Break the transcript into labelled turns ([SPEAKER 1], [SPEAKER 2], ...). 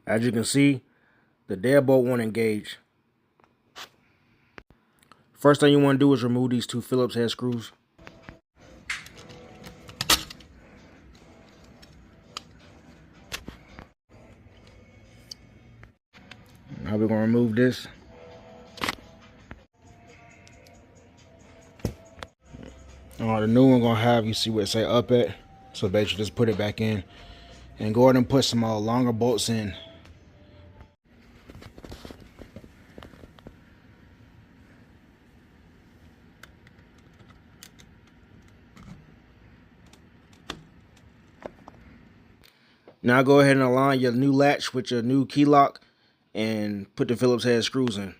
[SPEAKER 1] As you can see, the deadbolt won't engage. First thing you want to do is remove these two Phillips head screws. Now we're going to remove this. The new one going to have, you see where it say up at. So basically just put it back in. And go ahead and put some longer bolts in. Now go ahead and align your new latch with your new key lock and put the Phillips head screws in.